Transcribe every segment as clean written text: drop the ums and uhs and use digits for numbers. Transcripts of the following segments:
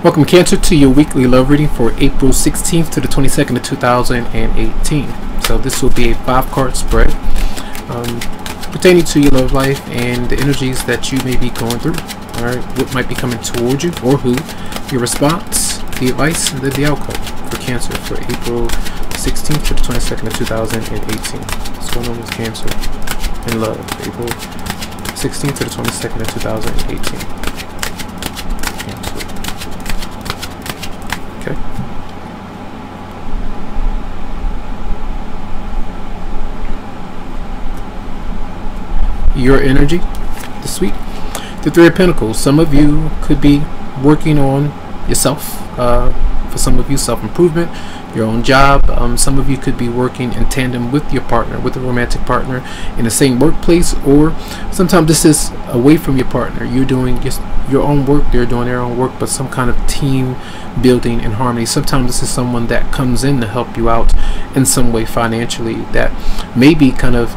Welcome, Cancer, to your weekly love reading for April 16th to the 22nd of 2018. So this will be a 5-card spread pertaining to your love life and the energies that you may be going through. Alright, what might be coming towards you or who, your response, the advice, and then the outcome for Cancer for April 16th to the 22nd of 2018. What's going on with Cancer in love? April 16th to the 22nd of 2018. Cancer. Okay. Your energy this week. The Three of Pentacles. Some of you could be working on yourself. For some of you, self-improvement, your own job. Some of you could be working in tandem with your partner, with a romantic partner in the same workplace, or sometimes this is away from your partner. You're doing just your own work, they're doing their own work, but some kind of team building and harmony. Sometimes this is someone that comes in to help you out in some way financially, that may be kind of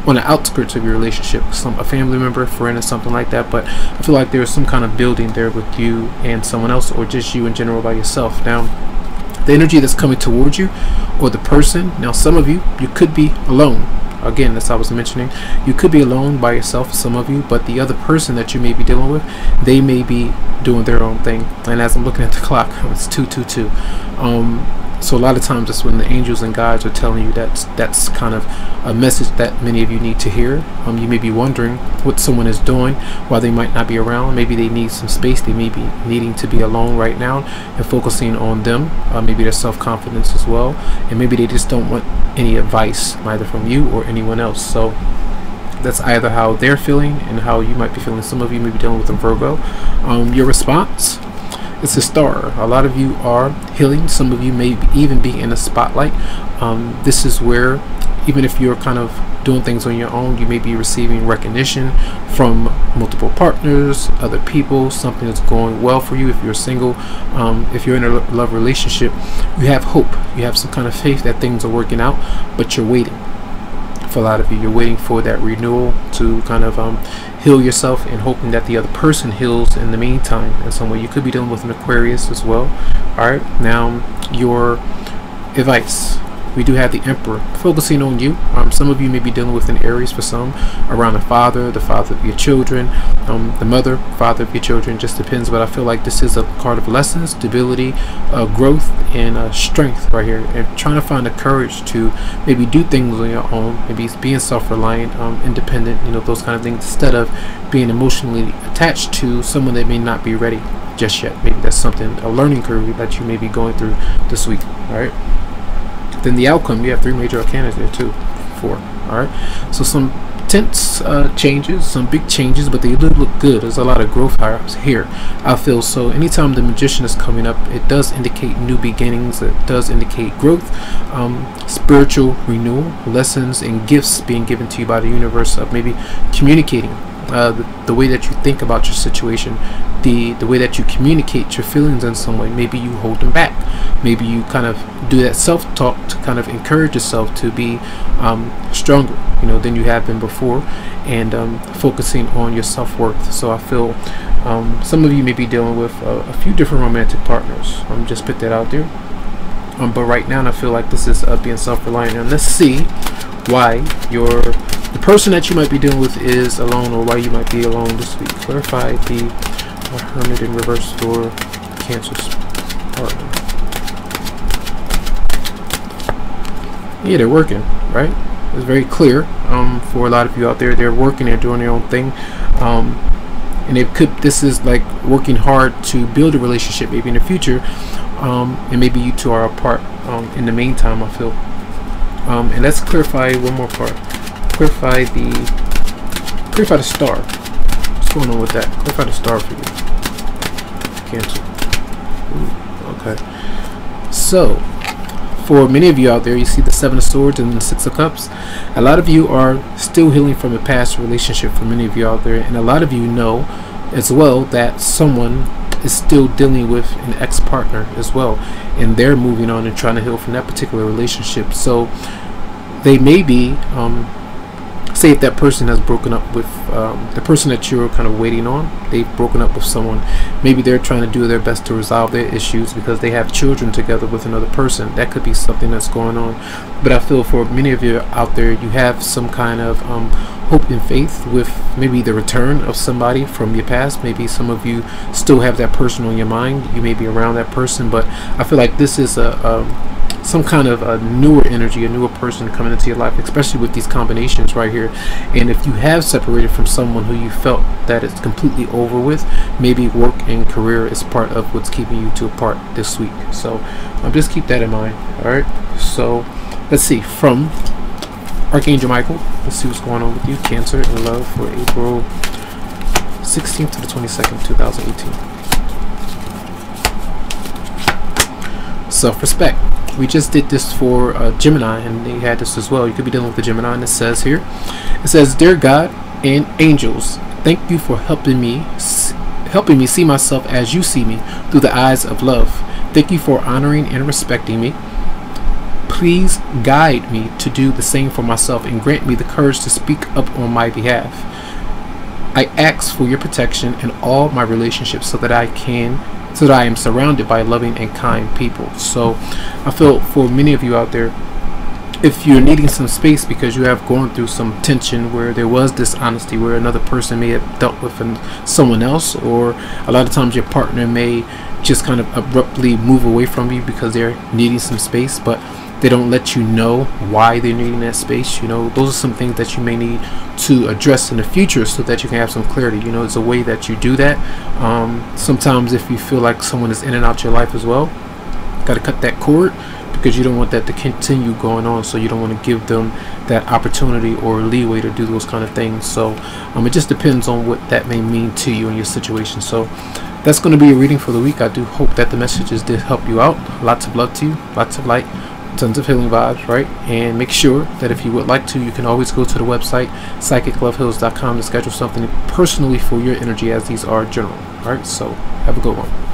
on the outskirts of your relationship, a family member, friend, or something like that. But I feel like there's some kind of building there with you and someone else, or just you in general by yourself. Now, the energy that's coming towards you, or the person. Now, some of you could be alone. Again, as I was mentioning, you could be alone by yourself, some of you, but the other person that you may be dealing with, they may be doing their own thing. And as I'm looking at the clock, it's 2:22. So a lot of times it's when the angels and guides are telling you that's kind of a message that many of you need to hear. You may be wondering what someone is doing while they might not be around. Maybe they need some space. They may be needing to be alone right now and focusing on them. Maybe their self-confidence as well. And maybe they just don't want any advice, either from you or anyone else. So that's either how they're feeling and how you might be feeling. Some of you may be dealing with a Virgo. Your response? It's a Star. A lot of you are healing. Some of you may even be in a spotlight. This is where, even if you're kind of doing things on your own, you may be receiving recognition from multiple partners, other people. Something that's going well for you. If you're single, if you're in a love relationship, you have hope. You have some kind of faith that things are working out, but you're waiting. For a lot of you, you're waiting for that renewal to kind of heal yourself, and hoping that the other person heals in the meantime in some way. You could be dealing with an Aquarius as well. Alright, now your advice. We do have the Emperor focusing on you. Some of you may be dealing with an Aries, for some, around the father of your children, the mother, father of your children, just depends. But I feel like this is a card of lessons, stability, growth, and strength right here, and trying to find the courage to maybe do things on your own, maybe being self-reliant, independent, those kind of things, instead of being emotionally attached to someone that may not be ready just yet. Maybe that's something, a learning curve that you may be going through this week. All right. Then the outcome, you have 3 major arcana there too, 4. All right, so some tense changes, some big changes, but they do look good. There's a lot of growth here, I feel. So anytime the Magician is coming up, it does indicate new beginnings. It does indicate growth, spiritual renewal, lessons and gifts being given to you by the universe, of maybe communicating the way that you think about your situation, the way that you communicate your feelings in some way. Maybe you hold them back. Maybe you kind of do that self-talk to kind of encourage yourself to be stronger, than you have been before, and focusing on your self-worth. So I feel some of you may be dealing with a few different romantic partners. Just put that out there. But right now, I feel like this is being self-reliant. And let's see why the person that you might be dealing with is alone, or why you might be alone this week. Clarify the Hermit in reverse for Cancer's partner. Yeah, they're working, right? It's very clear for a lot of you out there. They're working, they're doing their own thing, and this is like working hard to build a relationship maybe in the future, and maybe you two are apart in the meantime, I feel. And let's clarify one more part. Clarify the Star. What's going on with that? Clarify the Star for you, Cancer. Ooh, okay. So for many of you out there, you see the 7 of Swords and the 6 of Cups. A lot of you are still healing from a past relationship, for many of you out there, and a lot of you know as well that someone is still dealing with an ex-partner as well, and they're moving on and trying to heal from that particular relationship. So they may be say if that person has broken up with the person that you're kind of waiting on, they've broken up with someone, maybe they're trying to do their best to resolve their issues because they have children together with another person. That could be something that's going on. But I feel for many of you out there, you have some kind of hope and faith with maybe the return of somebody from your past. Maybe some of you still have that person on your mind. You may be around that person, but I feel like this is some kind of a newer energy, a newer person coming into your life, especially with these combinations right here. And if you have separated from someone who you felt that it's completely over with, maybe work and career is part of what's keeping you two apart this week. So just keep that in mind. All right, so let's see, from Archangel Michael, let's see what's going on with you, Cancer, in love for April 16th to the 22nd, 2018. Self-respect. We just did this for Gemini, and they had this as well. You could be dealing with the Gemini, and it says here, it says, "Dear God and angels, thank you for helping me see myself as you see me, through the eyes of love. Thank you for honoring and respecting me. Please guide me to do the same for myself and grant me the courage to speak up on my behalf. I ask for your protection in all my relationships so that I am surrounded by loving and kind people." So I feel for many of you out there, if you're needing some space because you have gone through some tension where there was dishonesty, where another person may have dealt with someone else, or a lot of times your partner may just kind of abruptly move away from you because they're needing some space, but they don't let you know why they're needing that space. You know, those are some things that you may need to address in the future so that you can have some clarity. You know, it's a way that you do that. Sometimes if you feel like someone is in and out your life as well, got to cut that cord, because you don't want that to continue going on. So you don't want to give them that opportunity or leeway to do those kind of things. So it just depends on what that may mean to you in your situation. So that's going to be a reading for the week. I do hope that the messages did help you out. Lots of love to you, lots of light, tons of healing vibes, right? And make sure that if you would like to, you can always go to the website psychicloveheals.com to schedule something personally for your energy, as these are general. All right, so have a good one.